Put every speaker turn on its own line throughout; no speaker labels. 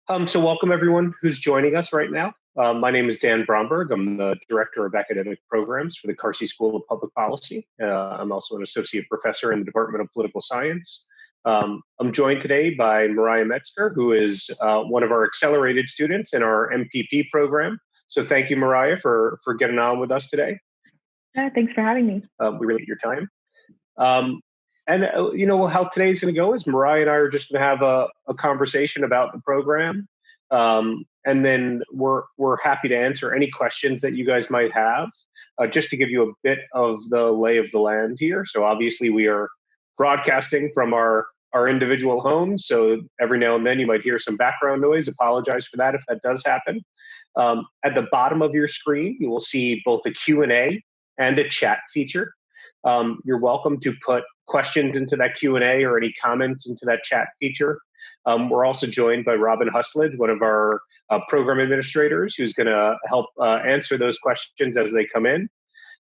So welcome everyone who's joining us right now. My name is Dan Bromberg. I'm the Director of Academic Programs for the Carsey School of Public Policy. I'm also an Associate Professor in the Department of Political Science. I'm joined today by Meriah Metzger, who is one of our accelerated students in our MPP program. So thank you, Mariah, for getting on with us today.
Thanks for having me.
We really appreciate your time. You know, how today's going to go is Mariah and I are just going to have a conversation about the program. And then we're happy to answer any questions that you guys might have. Just to give you a bit of the lay of the land here. So obviously we are broadcasting from our individual homes. So every now and then you might hear some background noise. Apologize for that if that does happen. At the bottom of your screen, you will see both a Q&A and a chat feature. You're welcome to put questions into that Q&A or any comments into that chat feature. We're also joined by Robin Husledge, one of our program administrators, who's going to help answer those questions as they come in.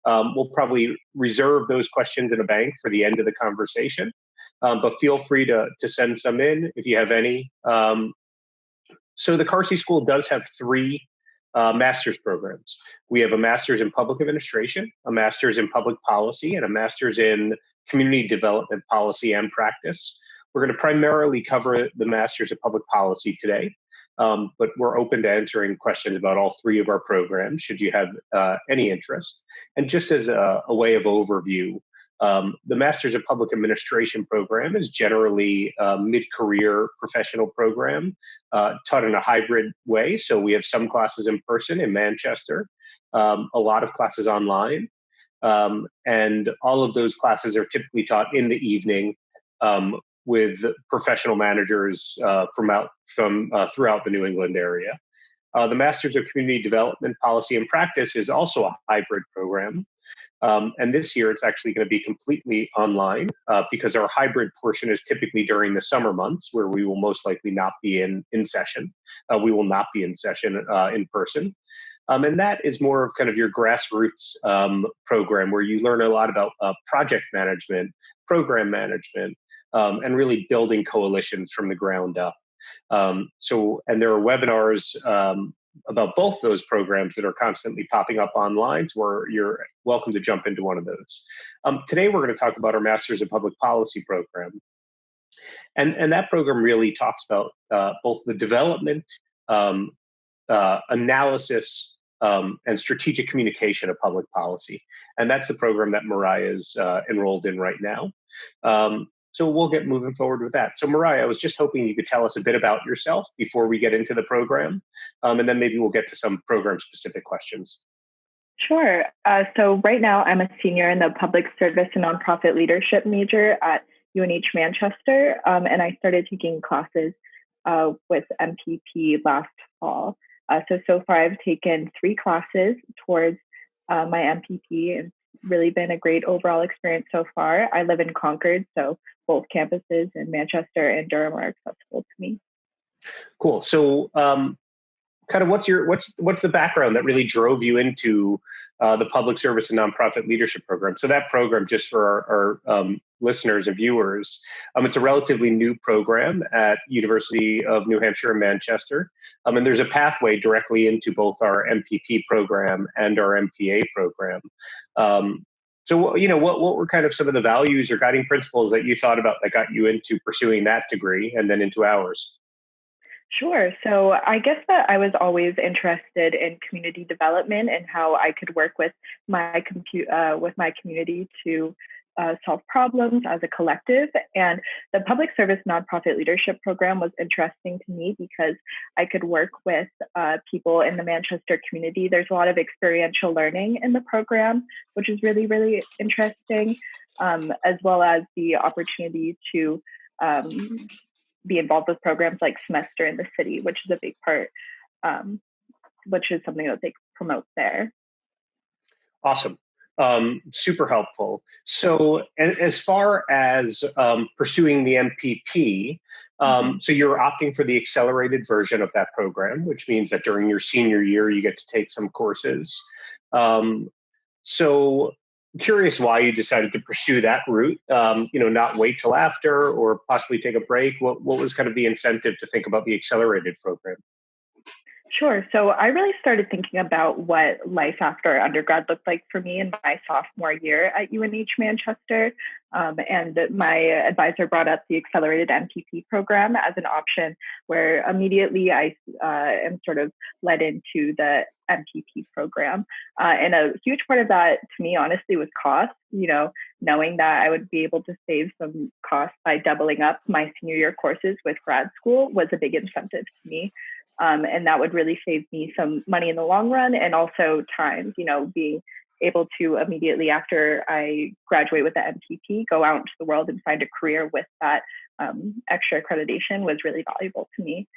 We'll probably reserve those questions in a bank for the end of the conversation, but feel free to send some in if you have any. So the Carsey School does have three master's programs. We have a master's in public administration, a master's in public policy, and a master's in community development policy and practice. We're going to primarily cover the master's in public policy today, but we're open to answering questions about all three of our programs, should you have any interest. And just as a way of overview, the Master's in Public Administration program is generally a mid-career professional program taught in a hybrid way. So we have some classes in person in Manchester, a lot of classes online, and all of those classes are typically taught in the evening with professional managers from throughout the New England area. The Master's of Community Development Policy and Practice is also a hybrid program. And this year, it's actually going to be completely online because our hybrid portion is typically during the summer months where we will most likely not be in session. We will not be in session in person. And that is more of kind of your grassroots program where you learn a lot about project management, program management, and really building coalitions from the ground up. And there are webinars about both those programs that are constantly popping up online, so where you're welcome to jump into one of those. Today, we're going to talk about our Master's in Public Policy program. And that program really talks about both the development, analysis, and strategic communication of public policy. And that's the program that Mariah is enrolled in right now. So we'll get moving forward with that. So Mariah, I was just hoping you could tell us a bit about yourself before we get into the program, and then maybe we'll get to some program-specific questions.
Sure. So right now I'm a senior in the Public Service and Nonprofit Leadership major at UNH Manchester, and I started taking classes with MPP last fall. So far I've taken 3 classes towards my MPP, and really been a great overall experience so far. I live in Concord, so both campuses in Manchester and Durham are accessible to me.
Cool. So kind of what's the background that really drove you into the Public Service and Nonprofit Leadership program? So that program, just for our listeners and viewers, it's a relatively new program at University of New Hampshire in Manchester. And there's a pathway directly into both our MPP program and our MPA program. So, you know, what were kind of some of the values or guiding principles that you thought about that got you into pursuing that degree and then into ours?
Sure. So I guess that I was always interested in community development and how I could work with my community to solve problems as a collective. And the Public Service Nonprofit Leadership Program was interesting to me because I could work with people in the Manchester community. There's a lot of experiential learning in the program, which is really, really interesting, as well as the opportunity to be involved with programs like Semester in the City, which is a big part, which is something that they promote there.
Awesome. Super helpful. So as far as pursuing the MPP, so you're opting for the accelerated version of that program, which means that during your senior year, you get to take some courses. So curious why you decided to pursue that route, not wait till after or possibly take a break. What was kind of the incentive to think about the accelerated program?
Sure. So I really started thinking about what life after undergrad looked like for me in my sophomore year at UNH Manchester. And my advisor brought up the Accelerated MPP program as an option, where immediately I am sort of led into the MPP program. And a huge part of that to me, honestly, was cost. Knowing that I would be able to save some costs by doubling up my senior year courses with grad school was a big incentive to me. And that would really save me some money in the long run, and also time, being able to immediately after I graduate with the MPP, go out into the world and find a career with that extra accreditation was really valuable to me.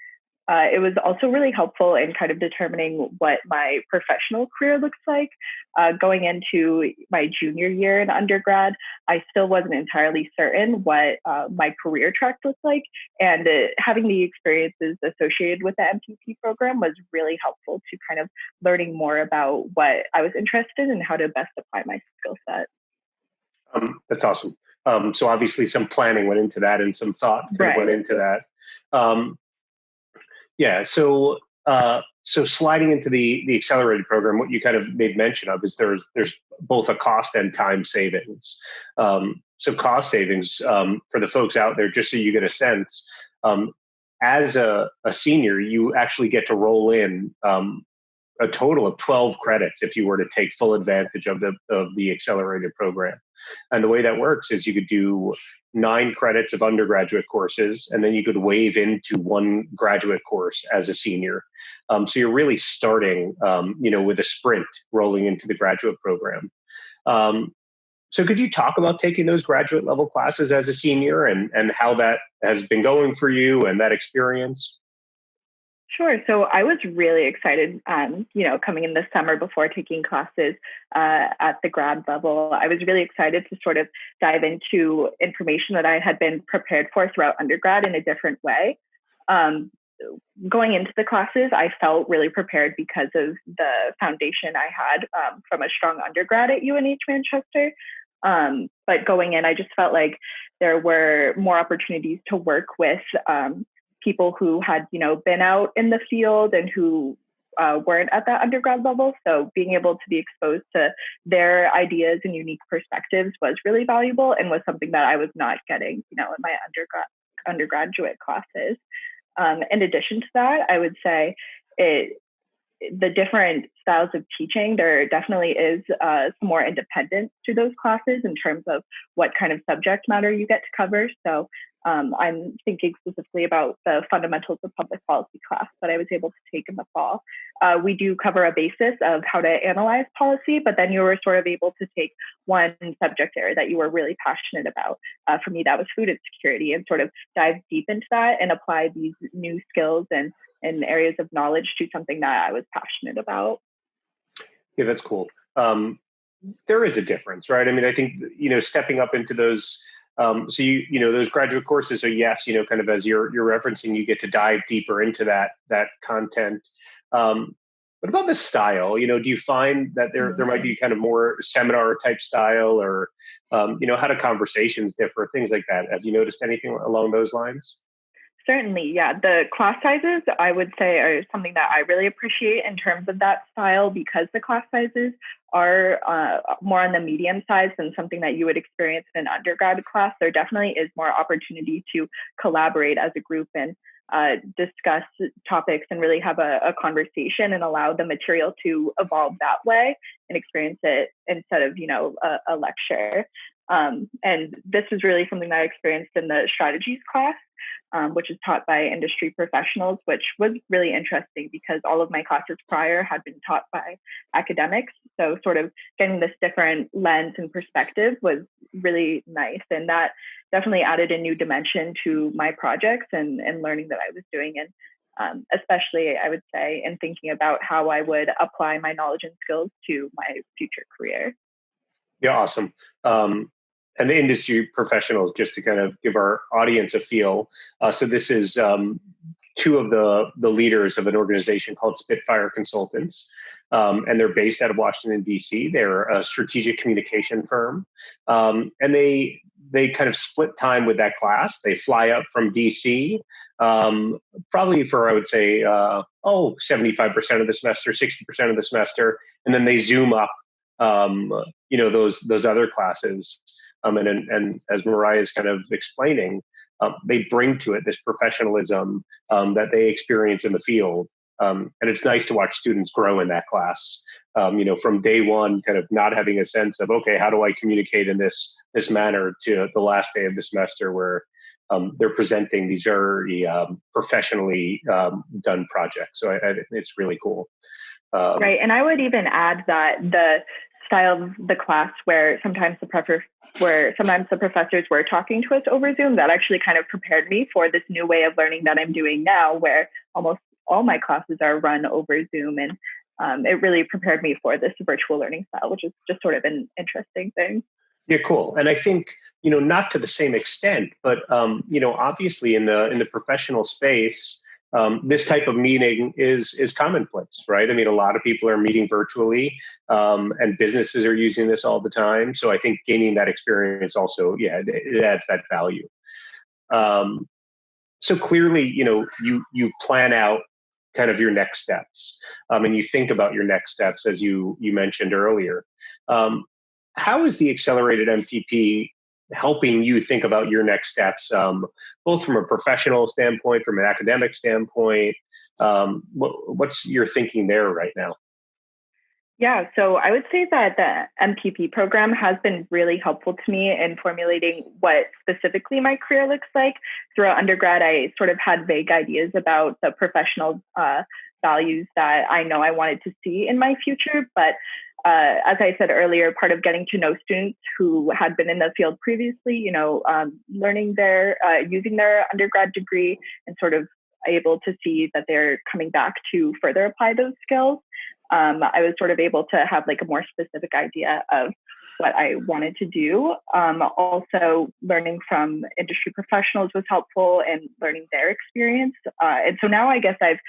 It was also really helpful in kind of determining what my professional career looks like. Going into my junior year in undergrad, I still wasn't entirely certain what my career track looked like. And having the experiences associated with the MPP program was really helpful to kind of learning more about what I was interested in and how to best apply my skill set.
That's awesome. So obviously some planning went into that and some thought went into that. Yeah. So sliding into the accelerated program, what you kind of made mention of is there's both a cost and time savings. So cost savings for the folks out there, just so you get a sense, as a senior, you actually get to roll in a total of 12 credits if you were to take full advantage of the accelerated program. And the way that works is you could do 9 credits of undergraduate courses, and then you could waive into 1 graduate course as a senior. So you're really starting, with a sprint rolling into the graduate program. So could you talk about taking those graduate level classes as a senior and how that has been going for you and that experience?
Sure. So I was really excited, coming in this summer before taking classes at the grad level. I was really excited to sort of dive into information that I had been prepared for throughout undergrad in a different way. Going into the classes, I felt really prepared because of the foundation I had from a strong undergrad at UNH Manchester. But going in, I just felt like there were more opportunities to work with people who had, been out in the field and who weren't at that undergrad level. So being able to be exposed to their ideas and unique perspectives was really valuable and was something that I was not getting, in my undergraduate classes. In addition to that, I would say the different styles of teaching, there definitely is some more independence to those classes in terms of what kind of subject matter you get to cover. So I'm thinking specifically about the fundamentals of public policy class that I was able to take in the fall. We do cover a basis of how to analyze policy, but then you were sort of able to take one subject area that you were really passionate about. For me, that was food insecurity, and sort of dive deep into that and apply these new skills and areas of knowledge to something that I was passionate about.
Yeah, that's cool. There is a difference, right? I mean, I think, stepping up into those, so those graduate courses are, yes, kind of as you're referencing, you get to dive deeper into that content. What about the style? Do you find that there might be kind of more seminar type style, or, how do conversations differ, things like that? Have you noticed anything along those lines?
Certainly, yeah. The class sizes, I would say, are something that I really appreciate in terms of that style, because the class sizes are more on the medium size than something that you would experience in an undergrad class. There definitely is more opportunity to collaborate as a group and discuss topics and really have a conversation and allow the material to evolve that way and experience it instead of, a lecture. And this is really something that I experienced in the strategies class, which is taught by industry professionals, which was really interesting because all of my classes prior had been taught by academics. So sort of getting this different lens and perspective was really nice. And that definitely added a new dimension to my projects and learning that I was doing. And especially, I would say, in thinking about how I would apply my knowledge and skills to my future career.
Yeah, awesome. And the industry professionals, just to kind of give our audience a feel. So this is 2 of the leaders of an organization called Spitfire Consultants. and they're based out of Washington, D.C. They're a strategic communication firm, and they kind of split time with that class. They fly up from DC, probably for, I would say, 75% of the semester, 60% of the semester, and then they zoom up, those other classes. And as Mariah is kind of explaining, they bring to it this professionalism that they experience in the field. And it's nice to watch students grow in that class. From day one, kind of not having a sense of, okay, how do I communicate in this manner, to the last day of the semester where they're presenting these very professionally done projects. So it's really cool.
Right. And I would even add that the style of the class where sometimes the professors were talking to us over Zoom, that actually kind of prepared me for this new way of learning that I'm doing now, where almost all my classes are run over Zoom. And it really prepared me for this virtual learning style, which is just sort of an interesting thing.
Yeah, cool. And I think, not to the same extent, but, obviously in the professional space, this type of meeting is commonplace, right? I mean, a lot of people are meeting virtually, and businesses are using this all the time. So I think gaining that experience also, it adds that value. So clearly, you plan out kind of your next steps, and you think about your next steps, as you mentioned earlier. How is the Accelerated MPP helping you think about your next steps, both from a professional standpoint, from an academic standpoint? What's your thinking there right now?
Yeah, so I would say that the MPP program has been really helpful to me in formulating what specifically my career looks like. Throughout undergrad, I sort of had vague ideas about the professional values that I know I wanted to see in my future. But as I said earlier, part of getting to know students who had been in the field previously, learning using their undergrad degree and sort of able to see that they're coming back to further apply those skills. I was sort of able to have like a more specific idea of what I wanted to do. Also, learning from industry professionals was helpful in learning their experience. And so now I guess I've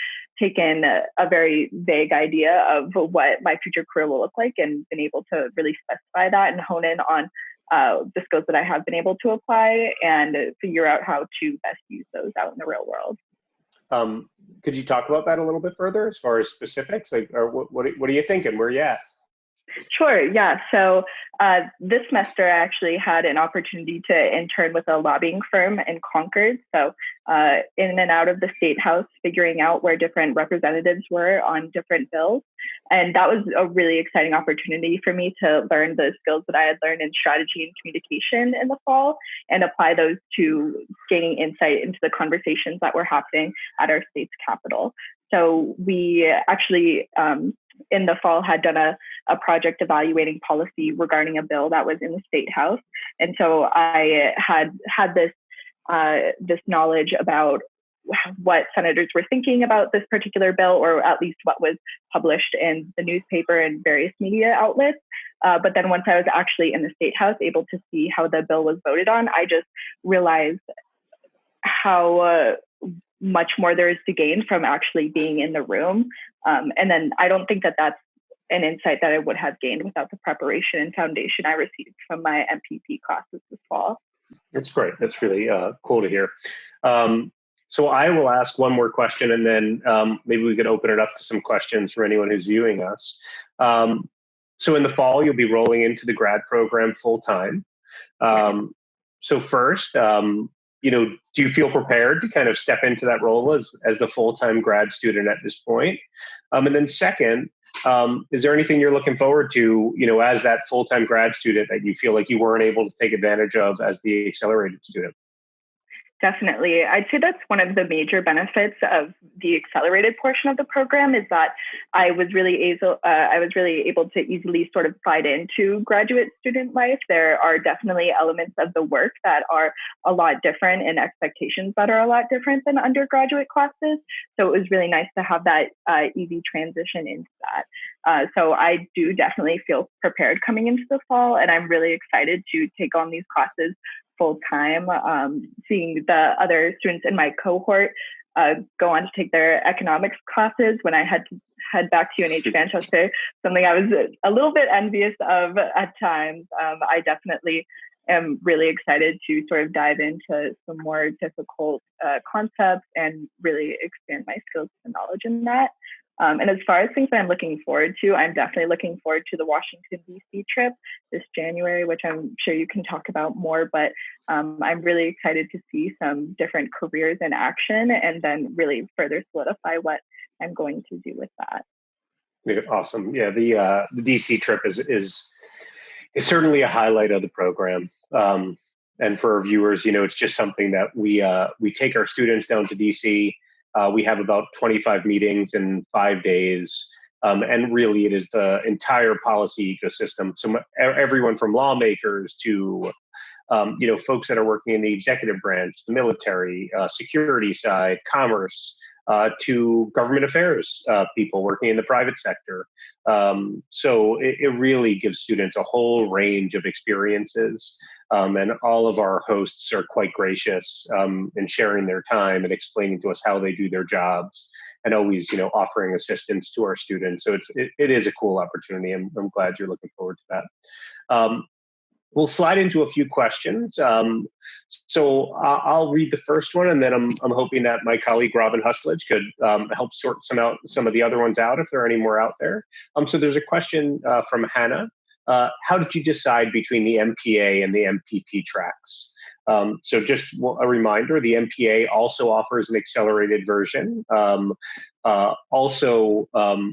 taken a very vague idea of what my future career will look like and been able to really specify that and hone in on the skills that I have been able to apply and figure out how to best use those out in the real world.
Could you talk about that a little bit further as far as specifics? Like, or what are you thinking? Where are you at?
Sure. Yeah. So this semester, I actually had an opportunity to intern with a lobbying firm in Concord. So in and out of the State House, figuring out where different representatives were on different bills. And that was a really exciting opportunity for me to learn the skills that I had learned in strategy and communication in the fall and apply those to gaining insight into the conversations that were happening at our state's capital. So we actually, in the fall, had done a project evaluating policy regarding a bill that was in the State House. And so I had this knowledge about what senators were thinking about this particular bill, or at least what was published in the newspaper and various media outlets. But then once I was actually in the State House, able to see how the bill was voted on, I just realized how much more there is to gain from actually being in the room. And then I don't think that that's an insight that I would have gained without the preparation and foundation I received from my MPP classes this fall.
That's great. That's really cool to hear. So I will ask one more question, and then maybe we could open it up to some questions for anyone who's viewing us. So in the fall, you'll be rolling into the grad program full time. So first, do you feel prepared to kind of step into that role as the full-time grad student at this point? And then second, is there anything you're looking forward to, as that full-time grad student that you feel like you weren't able to take advantage of as the accelerated student?
Definitely. I'd say that's one of the major benefits of the accelerated portion of the program is that I was really able to easily sort of slide into graduate student life. There are definitely elements of the work that are a lot different and expectations that are a lot different than undergraduate classes. So it was really nice to have that easy transition into that. So I do definitely feel prepared coming into the fall, and I'm really excited to take on these classes full time, seeing the other students in my cohort go on to take their economics classes when I had head back to UNH Manchester, something I was a little bit envious of at times. I definitely am really excited to sort of dive into some more difficult concepts and really expand my skills and knowledge in that. And as far as things that I'm looking forward to, I'm definitely looking forward to the Washington, D.C. trip this January, which I'm sure you can talk about more. But I'm really excited to see some different careers in action and then really further solidify what I'm going to do with that.
Yeah, awesome. Yeah, the DC trip is certainly a highlight of the program. And for our viewers, it's just something that we take our students down to DC. We have about 25 meetings in 5 days. And really, it is the entire policy ecosystem. So everyone from lawmakers to folks that are working in the executive branch, the military, security side, commerce, to government affairs people working in the private sector. So it really gives students a whole range of experiences. And all of our hosts are quite gracious in sharing their time and explaining to us how they do their jobs, and always, offering assistance to our students. So it is a cool opportunity. I'm glad you're looking forward to that. We'll slide into a few questions. So I'll read the first one, and then I'm hoping that my colleague Robin Hustledge could help sort some of the other ones out if there are any more out there. So there's a question from Hannah. How did you decide between the MPA and the MPP tracks? So just a reminder, the MPA also offers an accelerated version. Also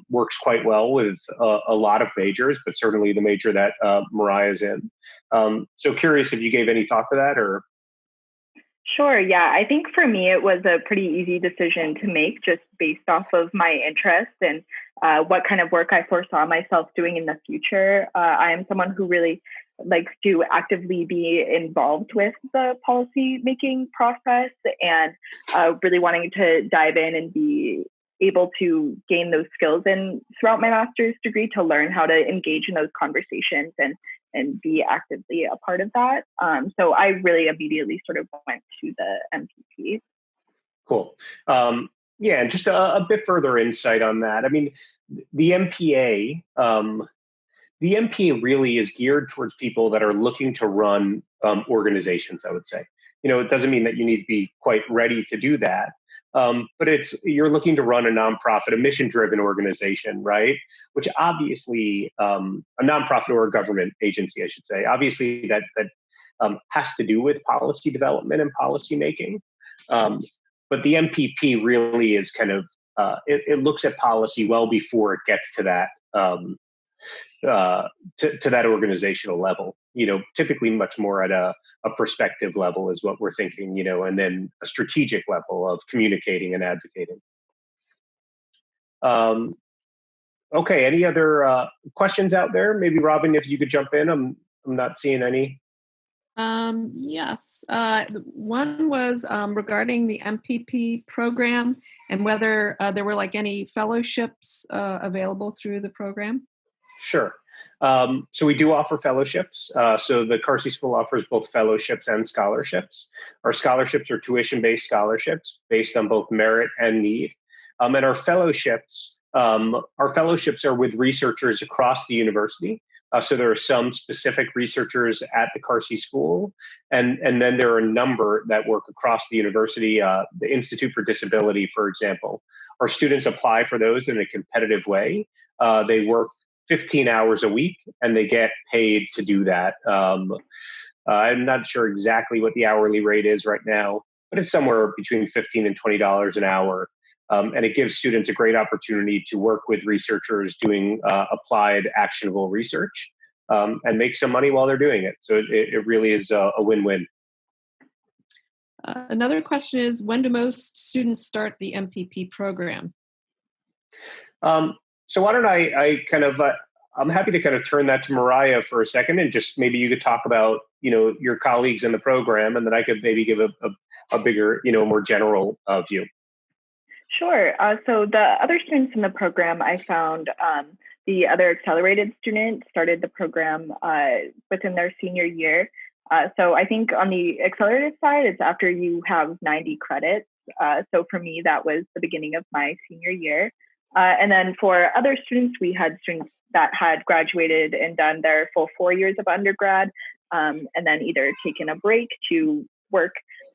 works quite well with a lot of majors, but certainly the major that Mariah is in. So curious if you gave any thought to that, or?
Sure. Yeah, I think for me, it was a pretty easy decision to make just based off of my interest and what kind of work I foresaw myself doing in the future. I am someone who really likes to actively be involved with the policy making process and really wanting to dive in and be able to gain those skills and throughout my master's degree to learn how to engage in those conversations and be actively a part of that. So I really immediately sort of went to the MPP.
Cool. Yeah, and just a bit further insight on that. I mean, the MPA really is geared towards people that are looking to run organizations, I would say. It doesn't mean that you need to be quite ready to do that. But you're looking to run a nonprofit, a mission-driven organization, right? Which obviously, a nonprofit or a government agency, I should say, obviously that has to do with policy development and policy making. But the MPP really is kind of, it looks at policy well before it gets to that, to that organizational level. Typically much more at a perspective level is what we're thinking, and then a strategic level of communicating and advocating. Okay, any other questions out there? Maybe Robin, if you could jump in. I'm not seeing any.
Yes. One was regarding the MPP program and whether there were any fellowships available through the program.
Sure. So we do offer fellowships. So the Carsey School offers both fellowships and scholarships. Our scholarships are tuition-based scholarships based on both merit and need. And our fellowships are with researchers across the university. So there are some specific researchers at the Carsey School, and then there are a number that work across the university. The Institute for Disability, for example, our students apply for those in a competitive way. They work 15 hours a week, and they get paid to do that. I'm not sure exactly what the hourly rate is right now, but it's somewhere between $15 and $20 an hour. And it gives students a great opportunity to work with researchers doing applied, actionable research and make some money while they're doing it. So it really is a win-win.
Another question is, when do most students start the MPP program?
So why don't I I'm happy to kind of turn that to Mariah for a second, and just maybe you could talk about, your colleagues in the program, and then I could maybe give a bigger, more general view.
Sure. So the other students in the program, I found the other accelerated students started the program within their senior year. So I think on the accelerated side, it's after you have 90 credits. So for me, that was the beginning of my senior year. And then for other students, we had students that had graduated and done their full 4 years of undergrad, and then either taken a break to work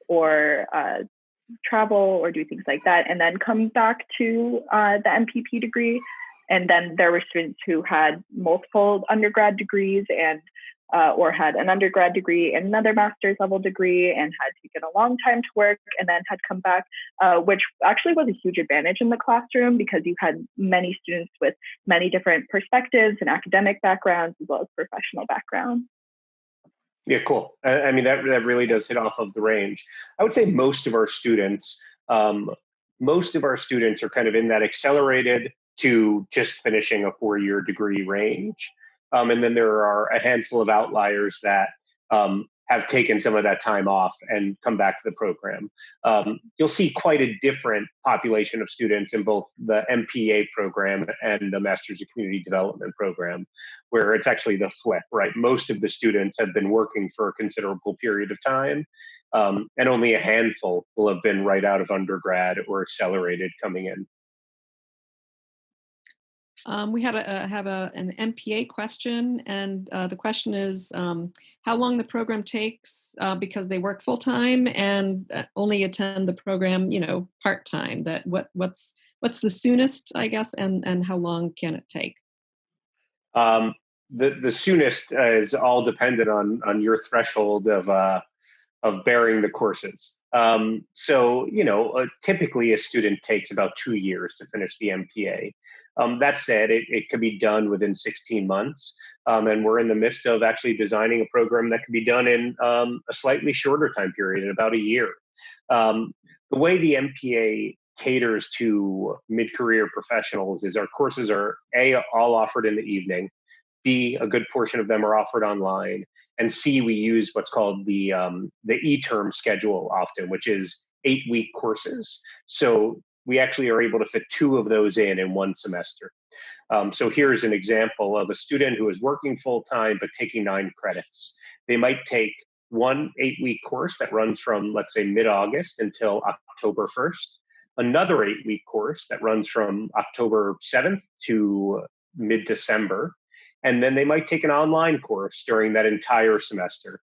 or travel or do things like that, and then come back to the MPP degree. And then there were students who had multiple undergrad degrees and or had an undergrad degree and another master's level degree and had taken a long time to work and then had come back, which actually was a huge advantage in the classroom because you had many students with many different perspectives and academic backgrounds as well as professional backgrounds.
Yeah, cool. I mean, that really does hit off of the range. I would say most of our students are kind of in that accelerated to just finishing a 4-year degree range. And then there are a handful of outliers that have taken some of that time off and come back to the program. You'll see quite a different population of students in both the MPA program and the Master's of Community Development program, where it's actually the flip, right? Most of the students have been working for a considerable period of time, and only a handful will have been right out of undergrad or accelerated coming in.
We have an MPA question, and the question is how long the program takes because they work full time and only attend the program, part time. That what's the soonest, I guess, and how long can it take?
The soonest is all dependent on your threshold of bearing the courses. Typically a student takes about 2 years to finish the MPA. That said, it can be done within 16 months. And we're in the midst of actually designing a program that can be done in a slightly shorter time period, in about a year. The way the MPA caters to mid-career professionals is our courses are all offered in the evening. B, a good portion of them are offered online, and C, we use what's called the e-term schedule often, which is 8-week courses. So we actually are able to fit 2 of those in one semester. So here's an example of a student who is working full time but taking 9 credits. They might take one 8-week course that runs from, let's say, mid-August until October 1st, another 8-week course that runs from October 7th to mid-December. And then they might take an online course during that entire semester.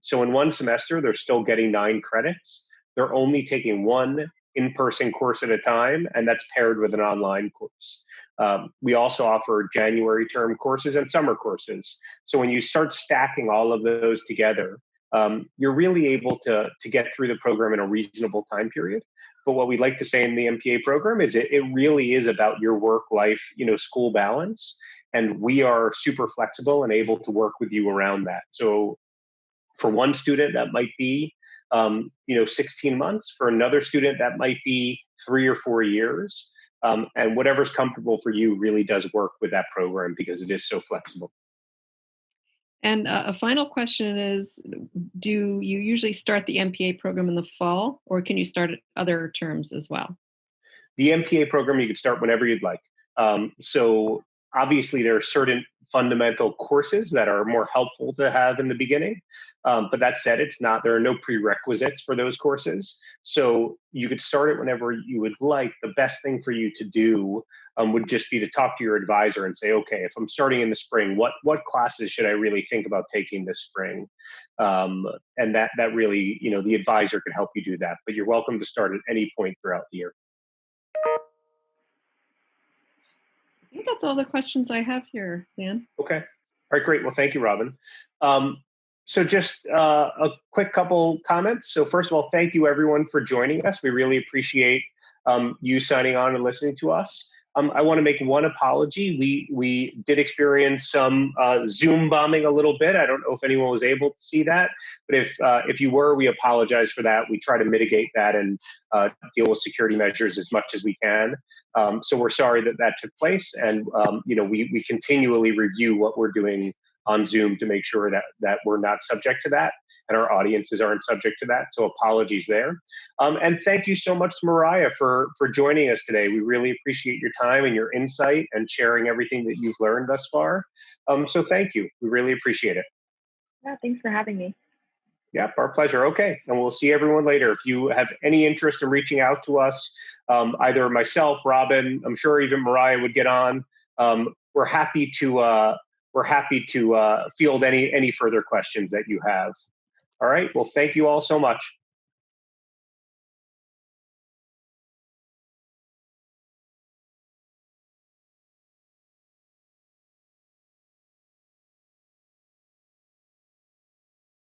So in one semester, they're still getting 9 credits. They're only taking one in-person course at a time, and that's paired with an online course. We also offer January term courses and summer courses. So when you start stacking all of those together, you're really able to get through the program in a reasonable time period. But what we like to say in the MPA program is it really is about your work-life, school balance. And we are super flexible and able to work with you around that. So for one student, that might be 16 months. For another student, that might be 3 or 4 years. And whatever's comfortable for you really does work with that program because it is so flexible.
And a final question is, do you usually start the MPA program in the fall, or can you start at other terms as well?
The MPA program, you can start whenever you'd like. So obviously, there are certain fundamental courses that are more helpful to have in the beginning. But that said, there are no prerequisites for those courses. So you could start it whenever you would like. The best thing for you to do would just be to talk to your advisor and say, okay, if I'm starting in the spring, what classes should I really think about taking this spring? And that really, the advisor can help you do that. But you're welcome to start at any point throughout the year.
I think that's all the questions I have here, Dan.
Okay. All right, great. Well, thank you, Robin. So just a quick couple comments. So first of all, thank you everyone for joining us. We really appreciate you signing on and listening to us. I want to make one apology. We did experience some Zoom bombing a little bit. I don't know if anyone was able to see that, but if you were, we apologize for that. We try to mitigate that and deal with security measures as much as we can. So we're sorry that took place, and we continually review what we're doing on Zoom to make sure that we're not subject to that and our audiences aren't subject to that. So apologies there. And thank you so much to Mariah for joining us today. We really appreciate your time and your insight and sharing everything that you've learned thus far. So thank you. We really appreciate it.
Yeah, thanks for having me.
Yep, our pleasure. Okay, and we'll see everyone later. If you have any interest in reaching out to us either myself, Robin, I'm sure even Mariah would get on. We're happy to field any further questions that you have. All right. Well, thank you all so much.